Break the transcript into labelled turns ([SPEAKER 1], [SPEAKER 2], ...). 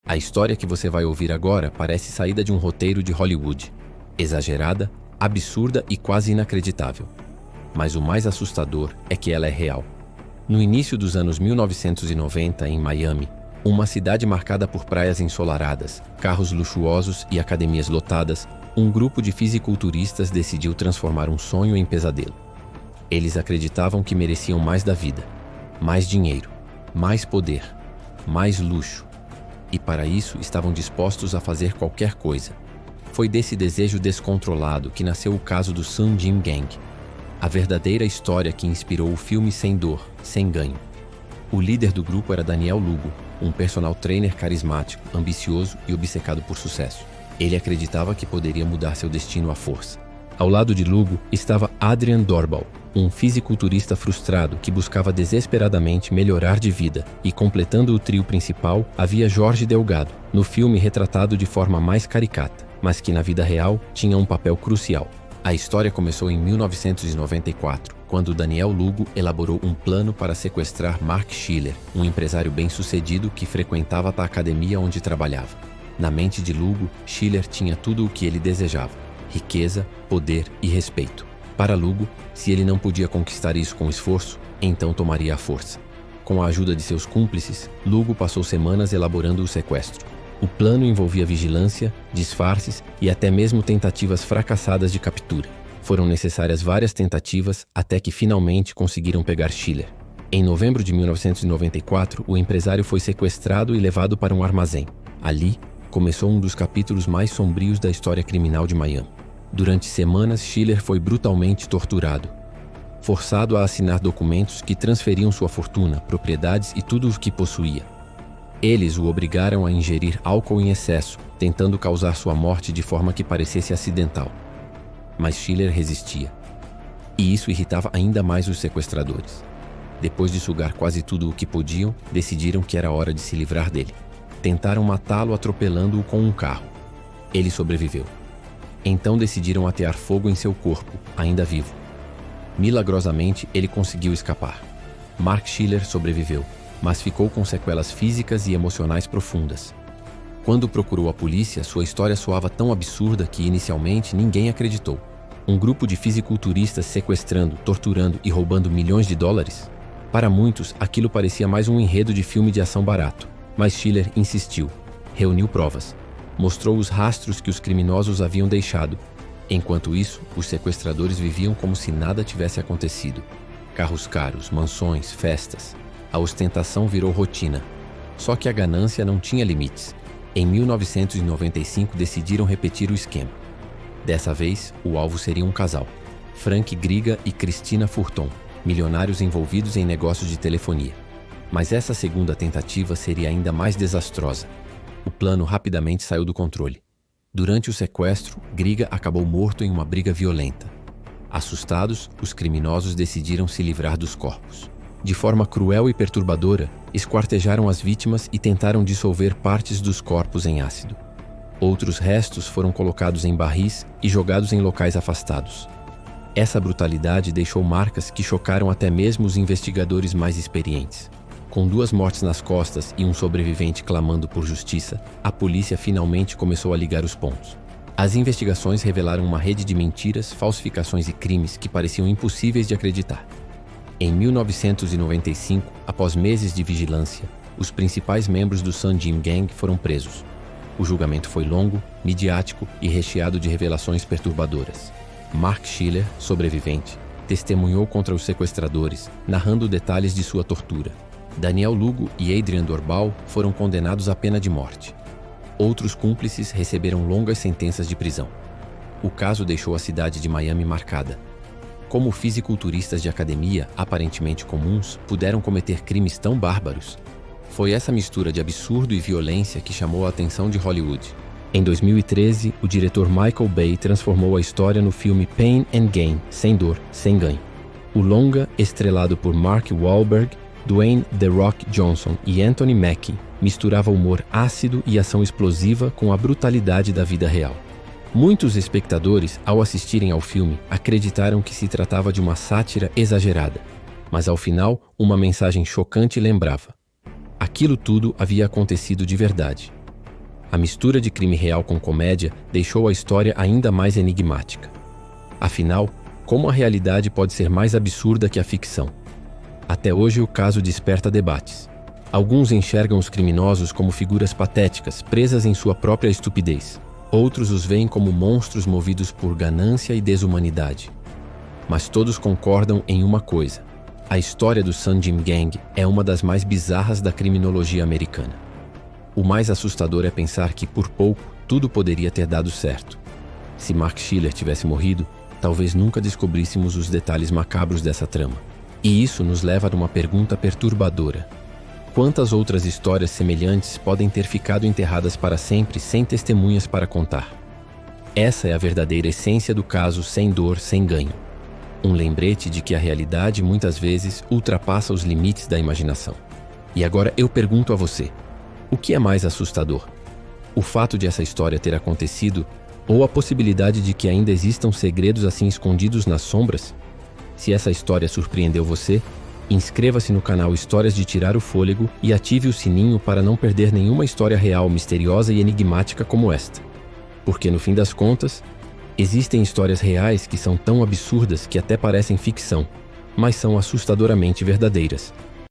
[SPEAKER 1] A história que você vai ouvir agora parece saída de um roteiro de Hollywood. Exagerada, absurda e quase inacreditável. Mas o mais assustador é que ela é real. No início dos anos 1990, em Miami, uma cidade marcada por praias ensolaradas, carros luxuosos e academias lotadas, um grupo de fisiculturistas decidiu transformar um sonho em pesadelo. Eles acreditavam que mereciam mais da vida, mais dinheiro, mais poder, mais luxo. E para isso estavam dispostos a fazer qualquer coisa. Foi desse desejo descontrolado que nasceu o caso do Sun Gym Gang, a verdadeira história que inspirou o filme Sem Dor, Sem Ganho. O líder do grupo era Daniel Lugo, um personal trainer carismático, ambicioso e obcecado por sucesso. Ele acreditava que poderia mudar seu destino à força. Ao lado de Lugo estava Adrian Dorbal, um fisiculturista frustrado que buscava desesperadamente melhorar de vida, e completando o trio principal havia Jorge Delgado, no filme retratado de forma mais caricata, mas que na vida real tinha um papel crucial. A história começou em 1994, quando Daniel Lugo elaborou um plano para sequestrar Mark Schiller, um empresário bem-sucedido que frequentava a academia onde trabalhava. Na mente de Lugo, Schiller tinha tudo o que ele desejava: riqueza, poder e respeito. Para Lugo, se ele não podia conquistar isso com esforço, então tomaria a força. Com a ajuda de seus cúmplices, Lugo passou semanas elaborando o sequestro. O plano envolvia vigilância, disfarces e até mesmo tentativas fracassadas de captura. Foram necessárias várias tentativas até que finalmente conseguiram pegar Schiller. Em novembro de 1994, o empresário foi sequestrado e levado para um armazém. Ali, começou um dos capítulos mais sombrios da história criminal de Miami. Durante semanas, Schiller foi brutalmente torturado, forçado a assinar documentos que transferiam sua fortuna, propriedades e tudo o que possuía. Eles o obrigaram a ingerir álcool em excesso, tentando causar sua morte de forma que parecesse acidental. Mas Schiller resistia. E isso irritava ainda mais os sequestradores. Depois de sugar quase tudo o que podiam, decidiram que era hora de se livrar dele. Tentaram matá-lo atropelando-o com um carro. Ele sobreviveu. Então decidiram atear fogo em seu corpo, ainda vivo. Milagrosamente, ele conseguiu escapar. Mark Schiller sobreviveu, mas ficou com sequelas físicas e emocionais profundas. Quando procurou a polícia, sua história soava tão absurda que inicialmente ninguém acreditou. Um grupo de fisiculturistas sequestrando, torturando e roubando milhões de dólares? Para muitos, aquilo parecia mais um enredo de filme de ação barato. Mas Schiller insistiu, reuniu provas, mostrou os rastros que os criminosos haviam deixado. Enquanto isso, os sequestradores viviam como se nada tivesse acontecido. Carros caros, mansões, festas. A ostentação virou rotina. Só que a ganância não tinha limites. Em 1995 decidiram repetir o esquema. Dessa vez, o alvo seria um casal: Frank Griga e Cristina Furton, milionários envolvidos em negócios de telefonia. Mas essa segunda tentativa seria ainda mais desastrosa. O plano rapidamente saiu do controle. Durante o sequestro, Griga acabou morto em uma briga violenta. Assustados, os criminosos decidiram se livrar dos corpos. De forma cruel e perturbadora, esquartejaram as vítimas e tentaram dissolver partes dos corpos em ácido. Outros restos foram colocados em barris e jogados em locais afastados. Essa brutalidade deixou marcas que chocaram até mesmo os investigadores mais experientes. Com 2 mortes nas costas e um sobrevivente clamando por justiça, a polícia finalmente começou a ligar os pontos. As investigações revelaram uma rede de mentiras, falsificações e crimes que pareciam impossíveis de acreditar. Em 1995, após meses de vigilância, os principais membros do Sun Gym Gang foram presos. O julgamento foi longo, midiático e recheado de revelações perturbadoras. Mark Schiller, sobrevivente, testemunhou contra os sequestradores, narrando detalhes de sua tortura. Daniel Lugo e Adrian Dorbal foram condenados à pena de morte. Outros cúmplices receberam longas sentenças de prisão. O caso deixou a cidade de Miami marcada. Como fisiculturistas de academia, aparentemente comuns, puderam cometer crimes tão bárbaros? Foi essa mistura de absurdo e violência que chamou a atenção de Hollywood. Em 2013, o diretor Michael Bay transformou a história no filme Pain and Gain, Sem Dor, Sem Ganho. O longa, estrelado por Mark Wahlberg, Dwayne "The Rock" Johnson e Anthony Mackie, misturava humor ácido e ação explosiva com a brutalidade da vida real. Muitos espectadores, ao assistirem ao filme, acreditaram que se tratava de uma sátira exagerada, mas ao final, uma mensagem chocante lembrava: aquilo tudo havia acontecido de verdade. A mistura de crime real com comédia deixou a história ainda mais enigmática. Afinal, como a realidade pode ser mais absurda que a ficção? Até hoje o caso desperta debates. Alguns enxergam os criminosos como figuras patéticas, presas em sua própria estupidez. Outros os veem como monstros movidos por ganância e desumanidade. Mas todos concordam em uma coisa: a história do Sun Jim Gang é uma das mais bizarras da criminologia americana. O mais assustador é pensar que, por pouco, tudo poderia ter dado certo. Se Mark Schiller tivesse morrido, talvez nunca descobríssemos os detalhes macabros dessa trama. E isso nos leva a uma pergunta perturbadora: quantas outras histórias semelhantes podem ter ficado enterradas para sempre sem testemunhas para contar? Essa é a verdadeira essência do caso Sem Dor, Sem Ganho. Um lembrete de que a realidade muitas vezes ultrapassa os limites da imaginação. E agora eu pergunto a você: o que é mais assustador? O fato de essa história ter acontecido ou a possibilidade de que ainda existam segredos assim escondidos nas sombras? Se essa história surpreendeu você, inscreva-se no canal Histórias de Tirar o Fôlego e ative o sininho para não perder nenhuma história real, misteriosa e enigmática como esta. Porque no fim das contas, existem histórias reais que são tão absurdas que até parecem ficção, mas são assustadoramente verdadeiras.